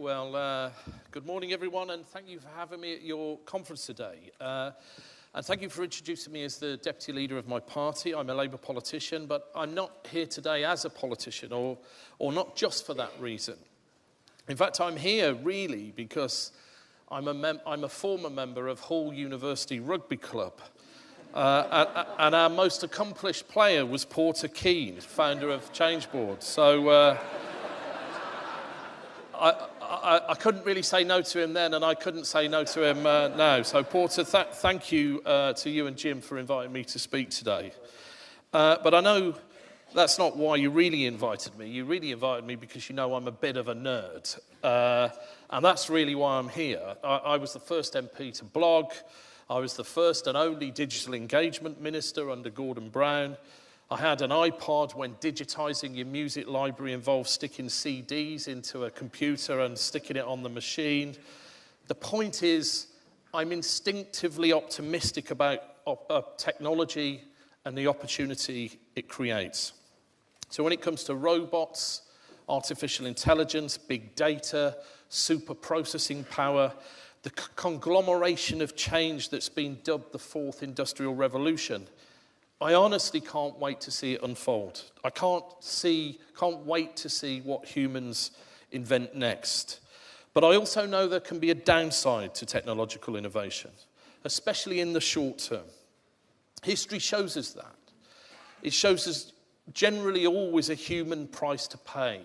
Good morning, everyone, and thank you for having me at your conference today. And thank you for introducing me as the deputy leader of my party. I'm a Labour politician, but I'm not here today as a politician, or not just for that reason. In fact, I'm here really because I'm a former member of Hull University Rugby Club. And our most accomplished player was Porter Keane, founder of Changeboard. So I couldn't really say no to him then, and I couldn't say no to him now. So Porter, thank you to you and Jim for inviting me to speak today. But I know that's not why you really invited me. You really invited me because you know I'm a bit of a nerd. And that's really why I'm here. I was the first MP to blog. I was the first and only digital engagement minister under Gordon Brown. I had an iPod when digitising your music library involved sticking CDs into a computer and sticking it on the machine. The point is, I'm instinctively optimistic about technology and the opportunity it creates. So when it comes to robots, artificial intelligence, big data, super processing power, the conglomeration of change that's been dubbed the fourth industrial revolution, I honestly can't wait to see it unfold. I can't wait to see what humans invent next. But I also know there can be a downside to technological innovation, especially in the short term. History shows us that. It shows us generally always a human price to pay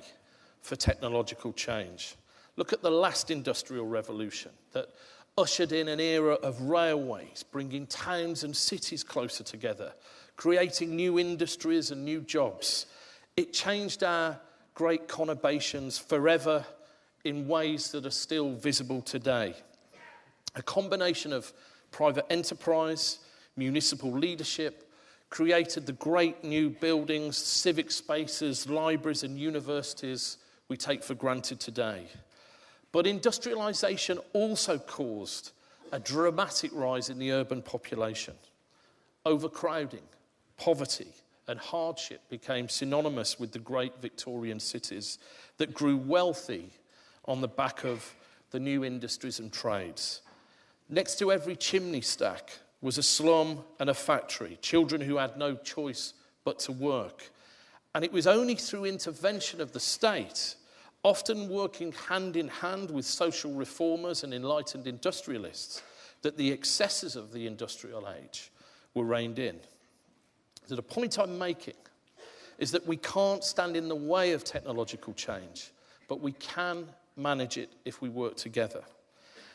for technological change. Look at the last industrial revolution that ushered in an era of railways, bringing towns and cities closer together, creating new industries and new jobs. It changed our great conurbations forever in ways that are still visible today. A combination of private enterprise, municipal leadership, created the great new buildings, civic spaces, libraries and universities we take for granted today. But industrialisation also caused a dramatic rise in the urban population. Overcrowding, poverty and hardship became synonymous with the great Victorian cities that grew wealthy on the back of the new industries and trades. Next to every chimney stack was a slum and a factory, children who had no choice but to work. And it was only through intervention of the state, often working hand in hand with social reformers and enlightened industrialists, that the excesses of the industrial age were reined in. So the point I'm making is that we can't stand in the way of technological change, but we can manage it if we work together.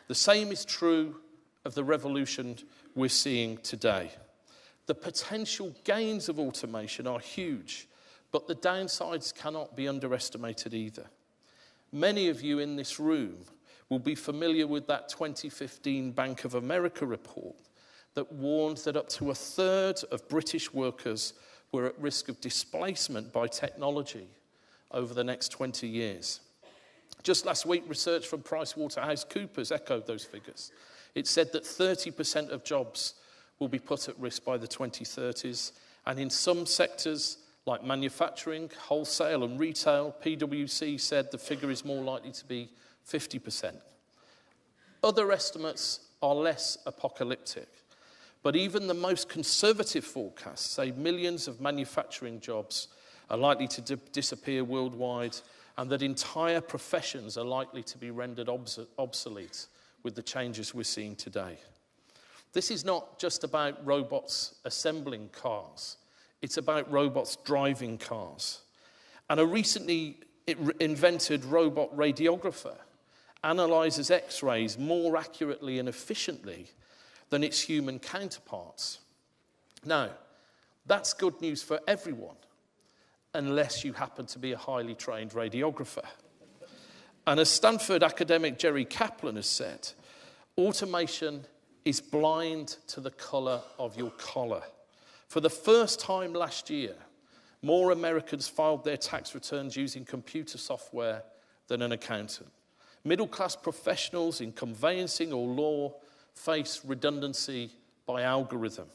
The same is true of the revolution we're seeing today. The potential gains of automation are huge, but the downsides cannot be underestimated either. Many of you in this room will be familiar with that 2015 Bank of America report that warned that up to a third of British workers were at risk of displacement by technology over the next 20 years. Just last week, research from PricewaterhouseCoopers echoed those figures. It said that 30% of jobs will be put at risk by the 2030s, and in some sectors, like manufacturing, wholesale and retail, PwC said the figure is more likely to be 50%. Other estimates are less apocalyptic, but even the most conservative forecasts say millions of manufacturing jobs are likely to disappear worldwide, and that entire professions are likely to be rendered obsolete with the changes we're seeing today. This is not just about robots assembling cars. It's about robots driving cars. And a recently invented robot radiographer analyzes X-rays more accurately and efficiently than its human counterparts. Now, that's good news for everyone, unless you happen to be a highly trained radiographer. And as Stanford academic Jerry Kaplan has said, automation is blind to the color of your collar. For the first time last year, more Americans filed their tax returns using computer software than an accountant. Middle-class professionals in conveyancing or law face redundancy by algorithm.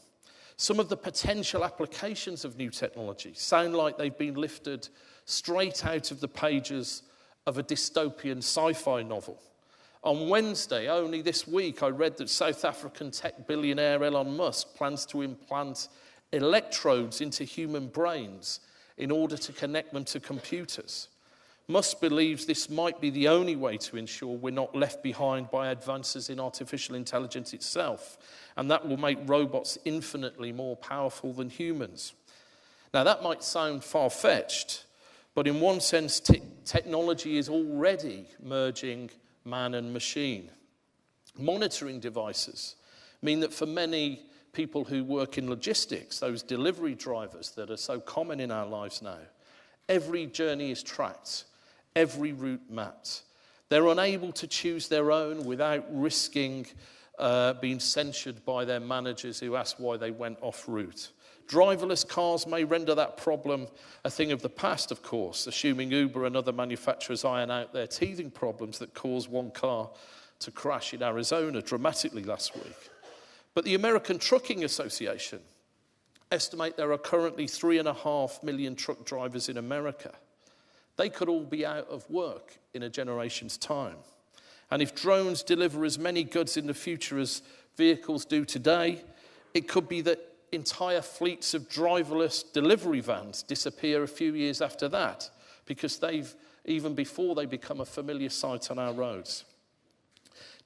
Some of the potential applications of new technology sound like they've been lifted straight out of the pages of a dystopian sci-fi novel. On Wednesday, only this week, I read that South African tech billionaire Elon Musk plans to implant electrodes into human brains in order to connect them to computers. Musk believes this might be the only way to ensure we're not left behind by advances in artificial intelligence itself, and that will make robots infinitely more powerful than humans. Now, that might sound far-fetched, but in one sense, technology is already merging man and machine. Monitoring devices mean that for many people who work in logistics, those delivery drivers that are so common in our lives now, every journey is tracked, every route mapped. They're unable to choose their own without risking being censured by their managers who ask why they went off route. Driverless cars may render that problem a thing of the past, of course, assuming Uber and other manufacturers iron out their teething problems that caused one car to crash in Arizona dramatically last week. But the American Trucking Association estimate there are currently 3.5 million truck drivers in America. They could all be out of work in a generation's time. And if drones deliver as many goods in the future as vehicles do today, it could be that entire fleets of driverless delivery vans disappear a few years after that, because even before they become a familiar sight on our roads.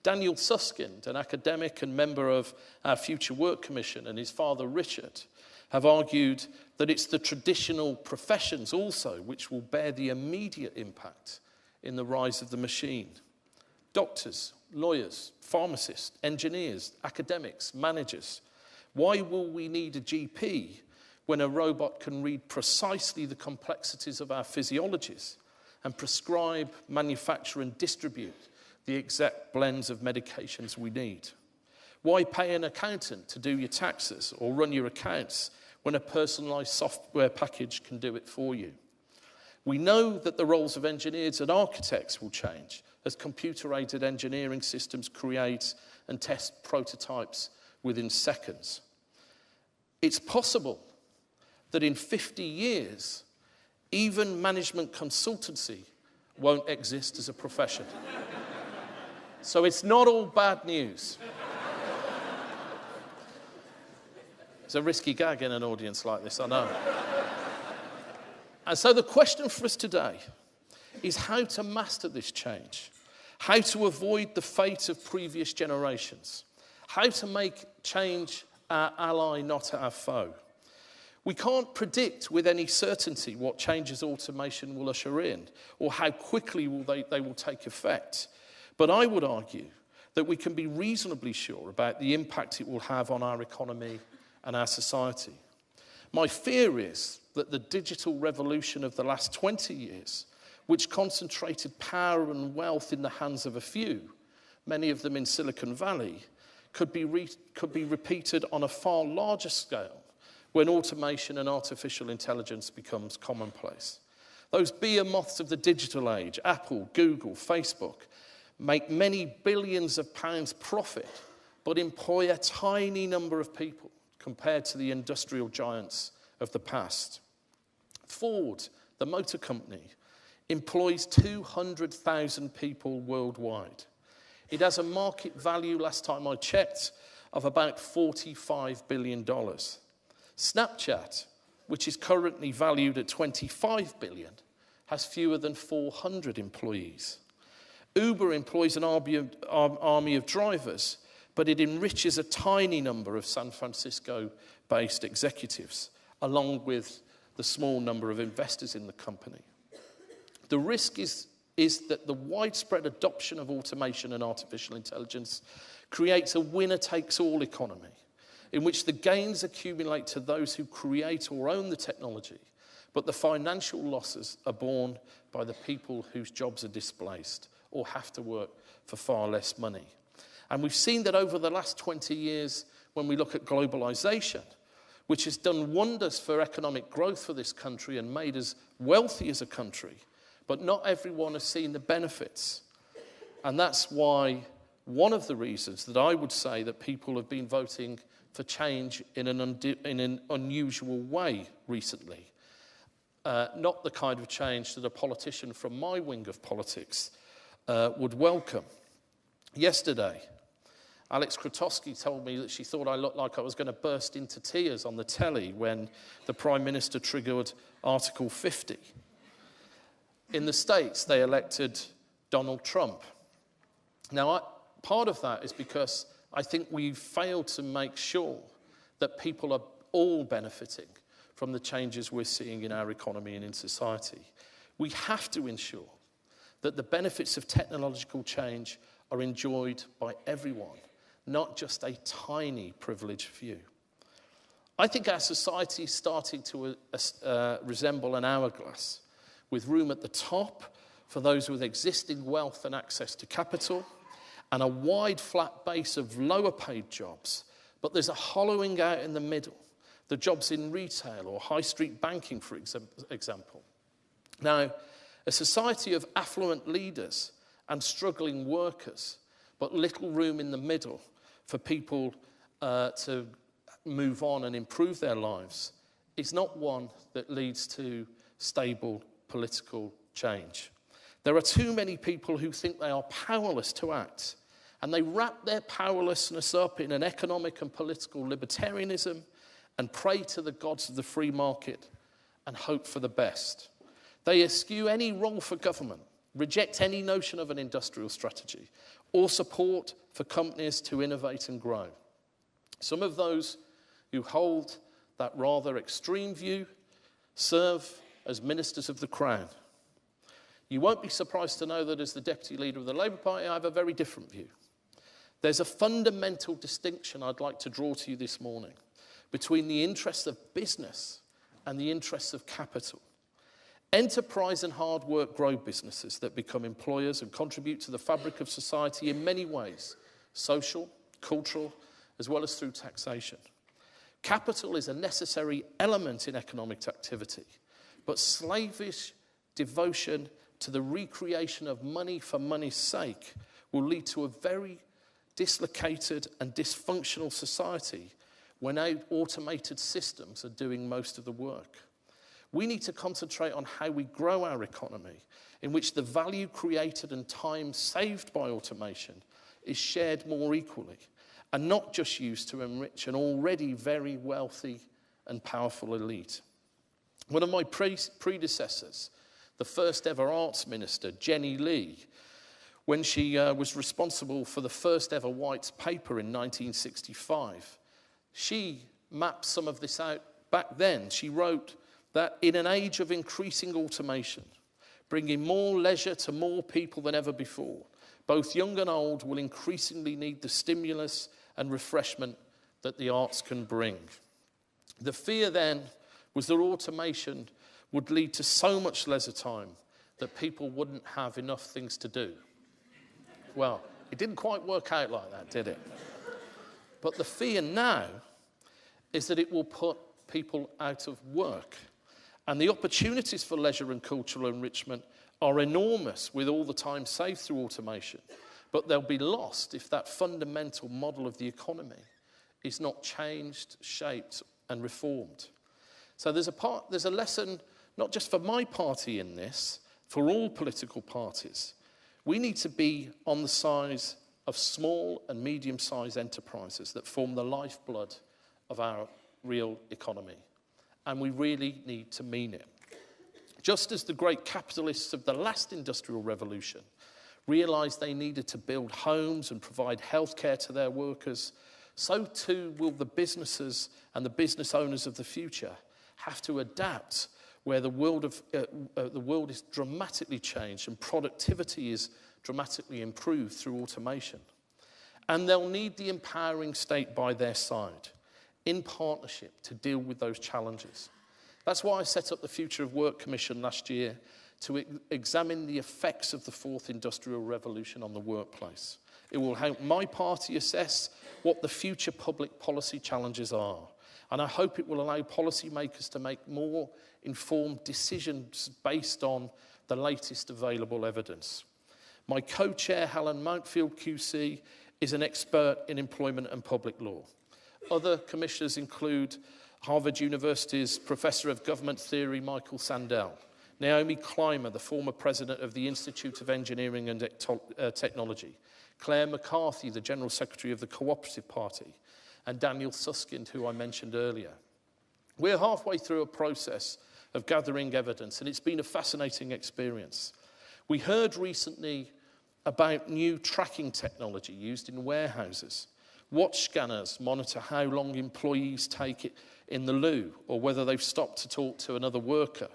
Daniel Susskind, an academic and member of our Future Work Commission, and his father Richard have argued that it's the traditional professions also which will bear the immediate impact in the rise of the machine. Doctors, lawyers, pharmacists, engineers, academics, managers. Why will we need a GP when a robot can read precisely the complexities of our physiologies and prescribe, manufacture and distribute the exact blends of medications we need? Why pay an accountant to do your taxes or run your accounts when a personalised software package can do it for you? We know that the roles of engineers and architects will change as computer-aided engineering systems create and test prototypes within seconds. It's possible that in 50 years, even management consultancy won't exist as a profession. So it's not all bad news. It's a risky gag in an audience like this, I know. And so the question for us today is how to master this change, how to avoid the fate of previous generations, how to make change our ally, not our foe. We can't predict with any certainty what changes automation will usher in or how quickly they will take effect. But I would argue that we can be reasonably sure about the impact it will have on our economy and our society. My fear is that the digital revolution of the last 20 years, which concentrated power and wealth in the hands of a few, many of them in Silicon Valley, could be repeated on a far larger scale when automation and artificial intelligence becomes commonplace. Those behemoths of the digital age, Apple, Google, Facebook, make many billions of pounds profit, but employ a tiny number of people compared to the industrial giants of the past. Ford, the motor company, employs 200,000 people worldwide. It has a market value, last time I checked, of about $45 billion. Snapchat, which is currently valued at $25 billion, has fewer than 400 employees. Uber employs an army of drivers, but it enriches a tiny number of San Francisco-based executives, along with the small number of investors in the company. The risk is that the widespread adoption of automation and artificial intelligence creates a winner-takes-all economy in which the gains accumulate to those who create or own the technology, but the financial losses are borne by the people whose jobs are displaced or have to work for far less money. And we've seen that over the last 20 years when we look at globalization, which has done wonders for economic growth for this country and made us wealthy as a country, but not everyone has seen the benefits. And that's why one of the reasons that I would say that people have been voting for change in an unusual way recently. not the kind of change that a politician from my wing of politics would welcome. Yesterday, Alex Krotowski told me that she thought I looked like I was going to burst into tears on the telly when the Prime Minister triggered Article 50. In the States, they elected Donald Trump. Now, part of that is because I think we've failed to make sure that people are all benefiting from the changes we're seeing in our economy and in society. We have to ensure that the benefits of technological change are enjoyed by everyone, not just a tiny privileged few. I think our society is starting to resemble an hourglass, with room at the top for those with existing wealth and access to capital, and a wide flat base of lower paid jobs, but there's a hollowing out in the middle, the jobs in retail or high street banking, for example. Now, a society of affluent leaders and struggling workers, but little room in the middle for people to move on and improve their lives, is not one that leads to stable political change. There are too many people who think they are powerless to act, and they wrap their powerlessness up in an economic and political libertarianism and pray to the gods of the free market and hope for the best. They eschew any role for government, reject any notion of an industrial strategy, or support for companies to innovate and grow. Some of those who hold that rather extreme view serve as ministers of the Crown. You won't be surprised to know that as the Deputy Leader of the Labour Party, I have a very different view. There's a fundamental distinction I'd like to draw to you this morning between the interests of business and the interests of capital. Enterprise and hard work grow businesses that become employers and contribute to the fabric of society in many ways, social, cultural, as well as through taxation. Capital is a necessary element in economic activity, but slavish devotion to the recreation of money for money's sake will lead to a very dislocated and dysfunctional society when automated systems are doing most of the work. We need to concentrate on how we grow our economy, in which the value created and time saved by automation is shared more equally, and not just used to enrich an already very wealthy and powerful elite. One of my predecessors, the first ever arts minister, Jenny Lee, when she was responsible for the first ever White's paper in 1965, she mapped some of this out back then. She wrote that in an age of increasing automation, bringing more leisure to more people than ever before, both young and old will increasingly need the stimulus and refreshment that the arts can bring. The fear then was that automation would lead to so much leisure time that people wouldn't have enough things to do. Well, it didn't quite work out like that, did it? But the fear now is that it will put people out of work. And the opportunities for leisure and cultural enrichment are enormous with all the time saved through automation. But they'll be lost if that fundamental model of the economy is not changed, shaped, and reformed. So there's a lesson, not just for my party in this, for all political parties. We need to be on the side of small and medium-sized enterprises that form the lifeblood of our real economy. And we really need to mean it. Just as the great capitalists of the last industrial revolution realized they needed to build homes and provide healthcare to their workers, so too will the businesses and the business owners of the future have to adapt where the world is dramatically changed and productivity is dramatically improved through automation. And they'll need the empowering state by their side, in partnership, to deal with those challenges. That's why I set up the Future of Work Commission last year to examine the effects of the fourth industrial revolution on the workplace. It will help my party assess what the future public policy challenges are. And I hope it will allow policymakers to make more informed decisions based on the latest available evidence. My co-chair, Helen Mountfield QC, is an expert in employment and public law. Other commissioners include Harvard University's Professor of Government Theory, Michael Sandel, Naomi Clymer, the former president of the Institute of Engineering and Technology, Claire McCarthy, the General Secretary of the Cooperative Party, and Daniel Susskind, who I mentioned earlier. We're halfway through a process of gathering evidence, and it's been a fascinating experience. We heard recently about new tracking technology used in warehouses. Watch scanners monitor how long employees take it in the loo or whether they've stopped to talk to another worker.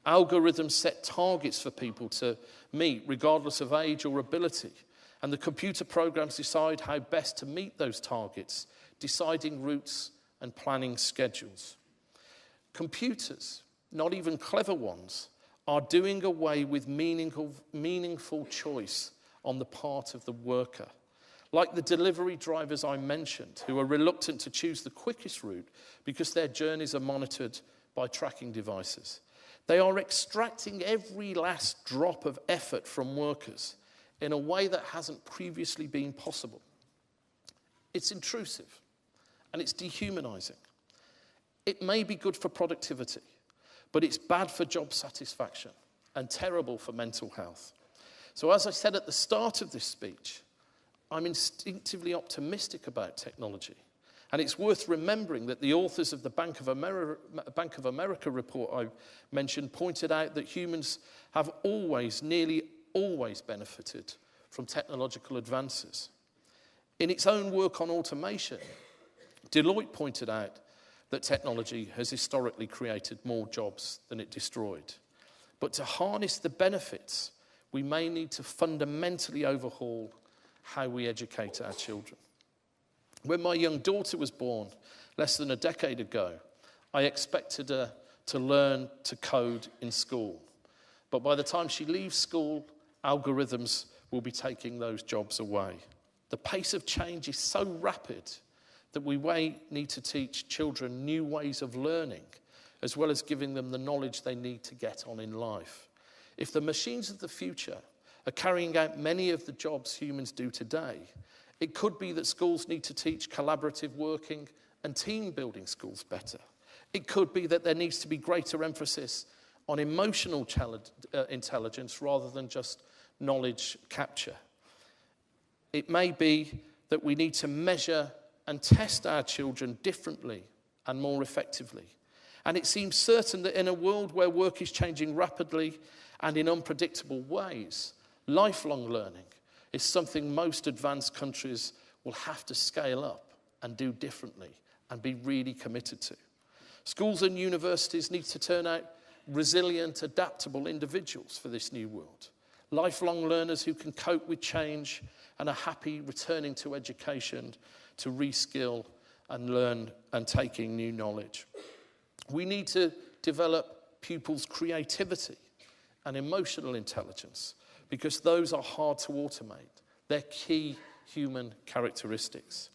Algorithms set targets for people to meet regardless of age or ability. And the computer programs decide how best to meet those targets, deciding routes and planning schedules. Computers, not even clever ones, are doing away with meaningful choice on the part of the worker. Like the delivery drivers I mentioned, who are reluctant to choose the quickest route because their journeys are monitored by tracking devices. They are extracting every last drop of effort from workers in a way that hasn't previously been possible. It's intrusive and it's dehumanizing. It may be good for productivity, but it's bad for job satisfaction and terrible for mental health. So as I said at the start of this speech, I'm instinctively optimistic about technology. And it's worth remembering that the authors of the Bank of America report I mentioned pointed out that humans have nearly always benefited from technological advances. In its own work on automation, Deloitte pointed out that technology has historically created more jobs than it destroyed. But to harness the benefits, we may need to fundamentally overhaul how we educate our children. When my young daughter was born less than a decade ago, I expected her to learn to code in school. But by the time she leaves school, algorithms will be taking those jobs away. The pace of change is so rapid that we may need to teach children new ways of learning, as well as giving them the knowledge they need to get on in life. If the machines of the future are carrying out many of the jobs humans do today, it could be that schools need to teach collaborative working and team building skills better. It could be that there needs to be greater emphasis on emotional intelligence rather than just knowledge capture. It may be that we need to measure and test our children differently and more effectively. And it seems certain that in a world where work is changing rapidly and in unpredictable ways, lifelong learning is something most advanced countries will have to scale up and do differently and be really committed to. Schools and universities need to turn out resilient, adaptable individuals for this new world. Lifelong learners who can cope with change and are happy returning to education to reskill and learn and taking new knowledge. We need to develop pupils' creativity and emotional intelligence because those are hard to automate. They're key human characteristics.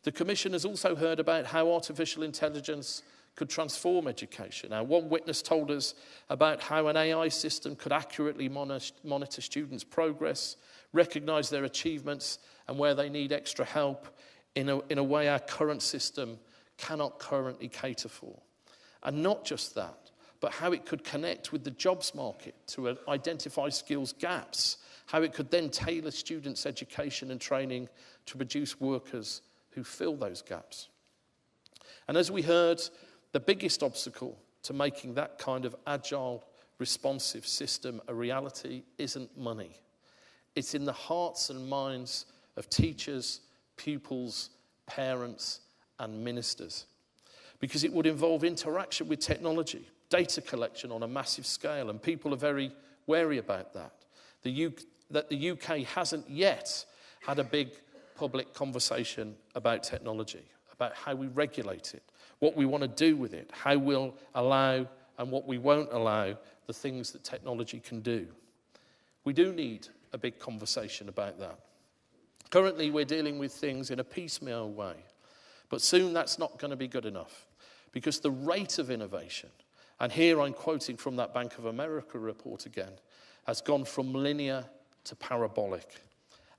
The Commission has also heard about how artificial intelligence could transform education. Now, one witness told us about how an AI system could accurately monitor students' progress, recognize their achievements and where they need extra help in a way our current system cannot currently cater for. And not just that, but how it could connect with the jobs market to identify skills gaps, how it could then tailor students' education and training to produce workers who fill those gaps. And as we heard, the biggest obstacle to making that kind of agile, responsive system a reality isn't money. It's in the hearts and minds of teachers, pupils, parents, and ministers. Because it would involve interaction with technology, data collection on a massive scale, and people are very wary about that. The UK hasn't yet had a big public conversation about technology, about how we regulate it, what we want to do with it, how we'll allow and what we won't allow the things that technology can do. We do need a big conversation about that. Currently, we're dealing with things in a piecemeal way, but soon that's not going to be good enough because the rate of innovation, and here I'm quoting from that Bank of America report again, has gone from linear to parabolic.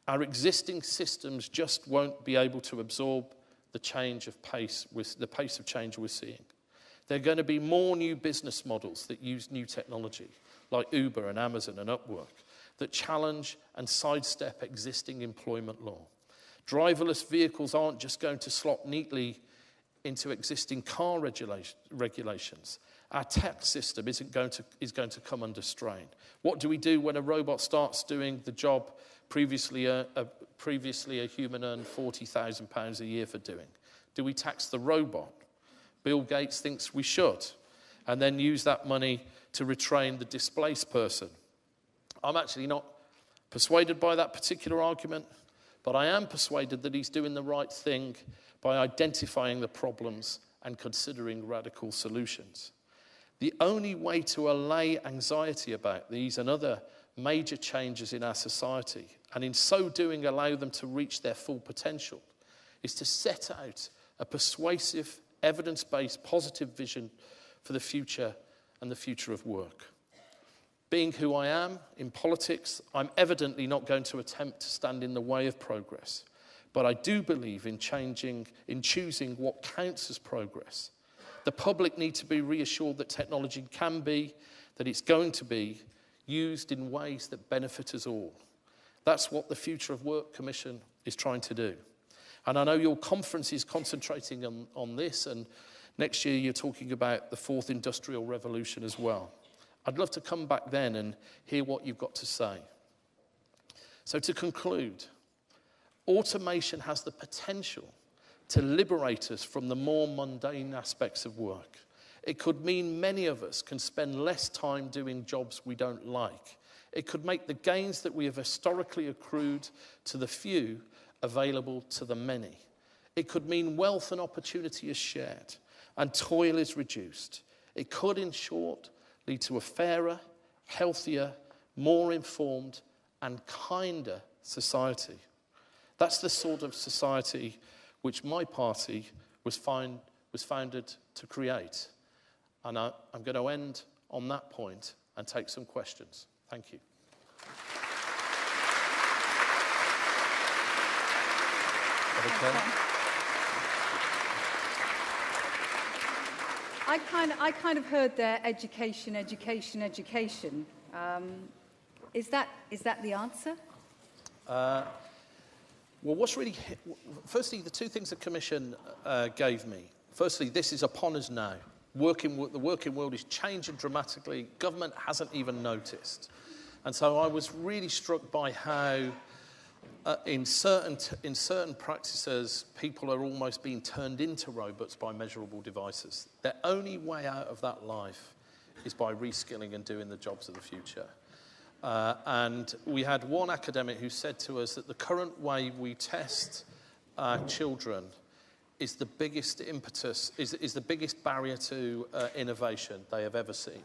Our existing systems just won't be able to absorb the pace of change we're seeing. There are going to be more new business models that use new technology, like Uber and Amazon and Upwork, that challenge and sidestep existing employment law. Driverless vehicles aren't just going to slot neatly into existing car regulations. Our tax system is going to come under strain. What do we do when a robot starts doing the job previously a human earned £40,000 a year for doing? Do we tax the robot? Bill Gates thinks we should, and then use that money to retrain the displaced person. I'm actually not persuaded by that particular argument, but I am persuaded that he's doing the right thing by identifying the problems and considering radical solutions. The only way to allay anxiety about these and other major changes in our society, and in so doing allow them to reach their full potential, is to set out a persuasive, evidence-based, positive vision for the future and the future of work. Being who I am in politics, I'm evidently not going to attempt to stand in the way of progress, but I do believe in choosing what counts as progress. The public need to be reassured that technology can be, that it's going to be, used in ways that benefit us all. That's what the Future of Work Commission is trying to do. And I know your conference is concentrating on this, and next year you're talking about the fourth industrial revolution as well. I'd love to come back then and hear what you've got to say. So to conclude, automation has the potential to liberate us from the more mundane aspects of work. It could mean many of us can spend less time doing jobs we don't like. It could make the gains that we have historically accrued to the few available to the many. It could mean wealth and opportunity is shared and toil is reduced. It could, in short, lead to a fairer, healthier, more informed and kinder society. That's the sort of society which my party was founded to create. And I'm going to end on that point and take some questions. Thank you. Okay. I kind of heard there education. Is that the answer? Well, firstly, the two things the Commission gave me. Firstly, this is upon us now. The working world is changing dramatically. Government hasn't even noticed. And so I was really struck by how in certain practices, people are almost being turned into robots by measurable devices. Their only way out of that life is by reskilling and doing the jobs of the future. And we had one academic who said to us that the current way we test our children is the biggest impetus, is the biggest barrier to innovation they have ever seen.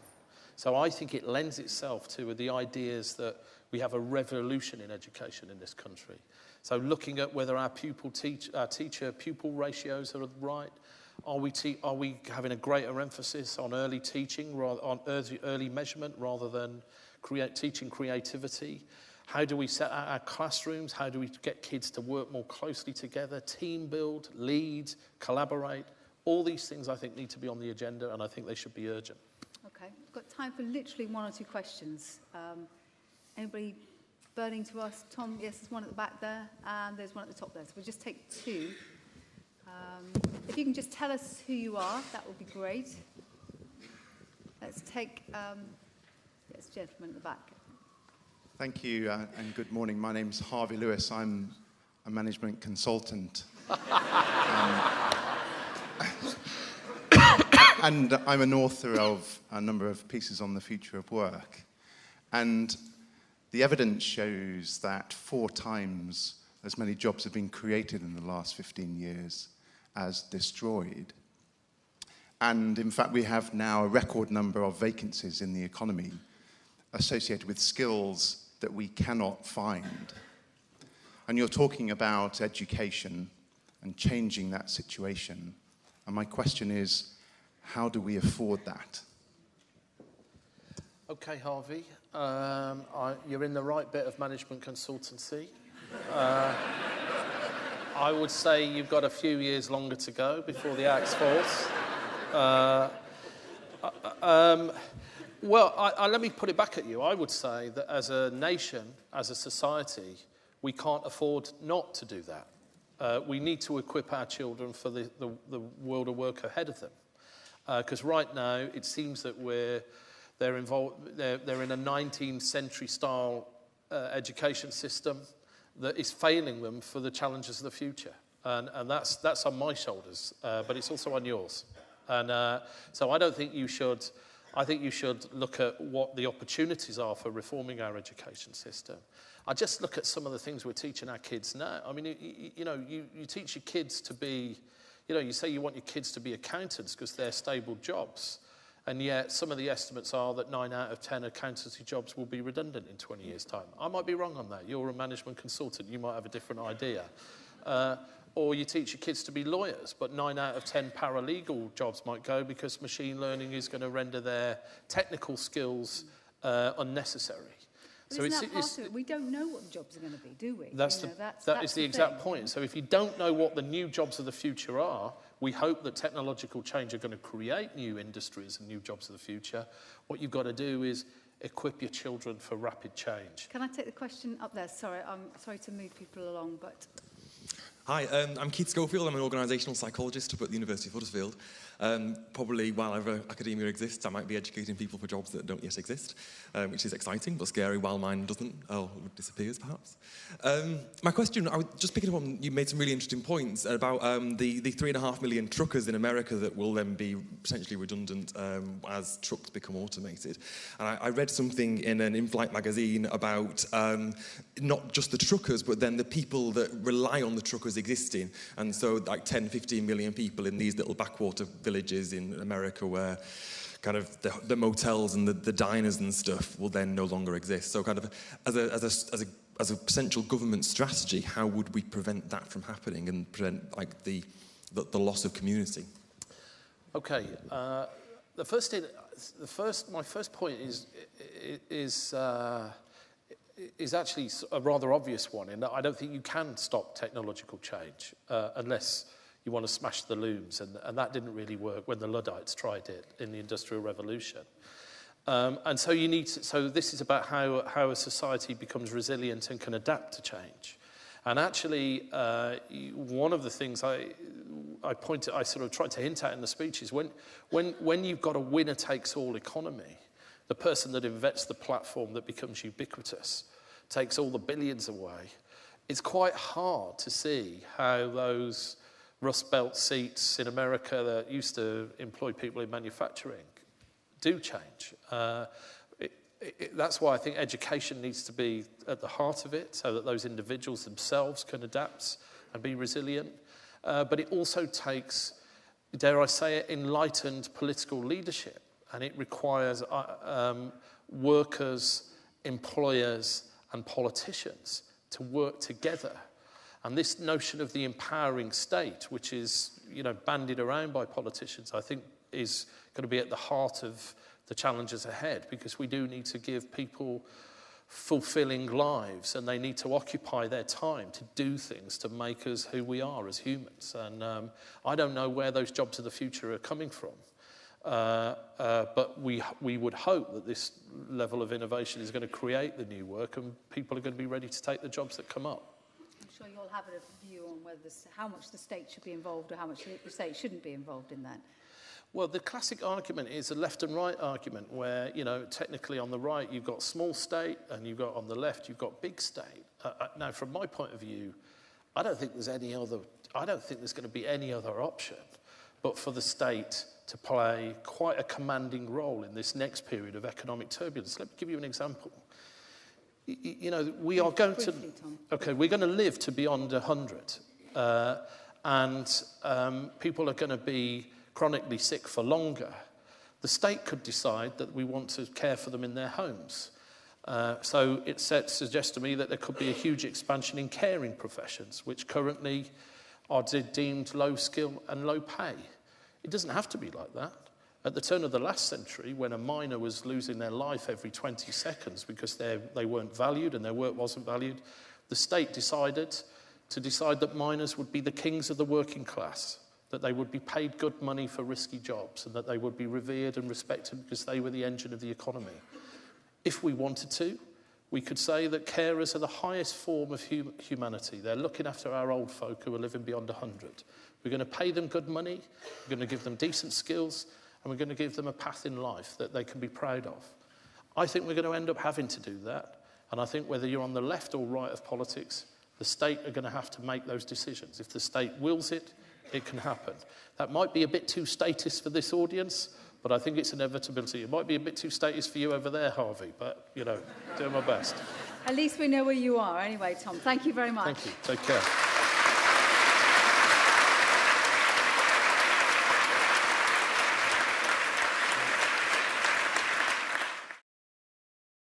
So I think it lends itself to the ideas that we have a revolution in education in this country. So looking at whether our teacher-pupil ratios are right, are we having a greater emphasis on early teaching, on early measurement rather than teaching creativity? How do we set out our classrooms? How do we get kids to work more closely together, team build, lead, collaborate? All these things I think need to be on the agenda, and I think they should be urgent. Okay, we've got time for literally one or two questions. Anybody burning to us? Tom, yes, there's one at the back there, and there's one at the top there. So we'll just take two. If you can just tell us who you are, that would be great. Let's take, yes, gentleman at the back. Thank you, and good morning. My name's Harvey Lewis. I'm a management consultant. And I'm an author of a number of pieces on the future of work. And the evidence shows that 4 times as many jobs have been created in the last 15 years as destroyed. And in fact, we have now a record number of vacancies in the economy associated with skills that we cannot find. And you're talking about education and changing that situation. And my question is, how do we afford that? Okay, Harvey, you're in the right bit of management consultancy. I would say you've got a few years longer to go before the axe falls. Well, let me put it back at you. I would say that as a nation, as a society, we can't afford not to do that. We need to equip our children for the world of work ahead of them. Because right now, it seems that they're in a 19th century style education system that is failing them for the challenges of the future. And that's on my shoulders, but it's also on yours. And so I think you should look at what the opportunities are for reforming our education system. I just look at some of the things we're teaching our kids now. I mean, you teach your kids to be, you say you want your kids to be accountants because they're stable jobs. And yet some of the estimates are that 9 out of 10 accountancy jobs will be redundant in 20 years' time. I might be wrong on that. You're a management consultant. You might have a different idea. Or you teach your kids to be lawyers, but 9 out of 10 paralegal jobs might go because machine learning is going to render their technical skills unnecessary. But isn't that part of it? We don't know what the jobs are going to be, do we? That is the exact point. So if you don't know what the new jobs of the future are, we hope that technological change are going to create new industries and new jobs of the future. What you've got to do is equip your children for rapid change. Can I take the question up there? Sorry, I'm sorry to move people along, but... Hi, I'm Keith Schofield. I'm an organisational psychologist up at the University of Huddersfield. Probably while academia exists, I might be educating people for jobs that don't yet exist, which is exciting but scary while mine doesn't, or disappears perhaps. My question, I was just picking up on, you made some really interesting points about the 3.5 million truckers in America that will then be potentially redundant as trucks become automated. And I read something in an in-flight magazine about not just the truckers, but then the people that rely on the truckers existing. And so like 10, 15 million people in these little backwater villages in America where kind of the motels and the diners and stuff will then no longer exist. So kind of as a potential government strategy, how would we prevent that from happening and prevent like the loss of community? Okay, my first point is actually a rather obvious one in that I don't think you can stop technological change unless you want to smash the looms, and that didn't really work when the Luddites tried it in the Industrial Revolution. And so so this is about how a society becomes resilient and can adapt to change. And actually, one of the things I sort of tried to hint at in the speech is when you've got a winner-takes-all economy, the person that invents the platform that becomes ubiquitous takes all the billions away. It's quite hard to see how those Rust Belt seats in America that used to employ people in manufacturing do change. That's why I think education needs to be at the heart of it so that those individuals themselves can adapt and be resilient. But it also takes, dare I say it, enlightened political leadership. And it requires workers, employers, and politicians to work together. And this notion of the empowering state, which is, bandied around by politicians, I think is going to be at the heart of the challenges ahead, because we do need to give people fulfilling lives, and they need to occupy their time to do things to make us who we are as humans. And I don't know where those jobs of the future are coming from. But we would hope that this level of innovation is going to create the new work, and people are going to be ready to take the jobs that come up. I'm sure you'll have a view on how much the state should be involved or how much the state shouldn't be involved in that. Well, the classic argument is a left and right argument where, technically on the right you've got small state and you've got on the left you've got big state. Now, from my point of view, I don't think there's going to be any other option but for the state to play quite a commanding role in this next period of economic turbulence. Let me give you an example. We are going to... Okay, we're going to live to beyond 100. And people are going to be chronically sick for longer. The state could decide that we want to care for them in their homes. So it suggests to me that there could be a huge expansion in caring professions, which currently are deemed low skill and low pay. It doesn't have to be like that. At the turn of the last century, when a miner was losing their life every 20 seconds because they weren't valued and their work wasn't valued, the state decided that miners would be the kings of the working class that they would be paid good money for risky jobs, and that they would be revered and respected because they were the engine of the economy. If we wanted to, we could say that carers are the highest form of humanity. They're looking after our old folk who are living beyond 100. We're going to pay them good money, we're going to give them decent skills, and we're going to give them a path in life that they can be proud of. I think we're going to end up having to do that, and I think whether you're on the left or right of politics, the state are going to have to make those decisions. If the state wills it, it can happen. That might be a bit too statist for this audience, but I think it's an inevitability. It might be a bit too statist for you over there, Harvey, but, you know, doing my best. At least we know where you are anyway, Tom. Thank you very much. Thank you. Take care.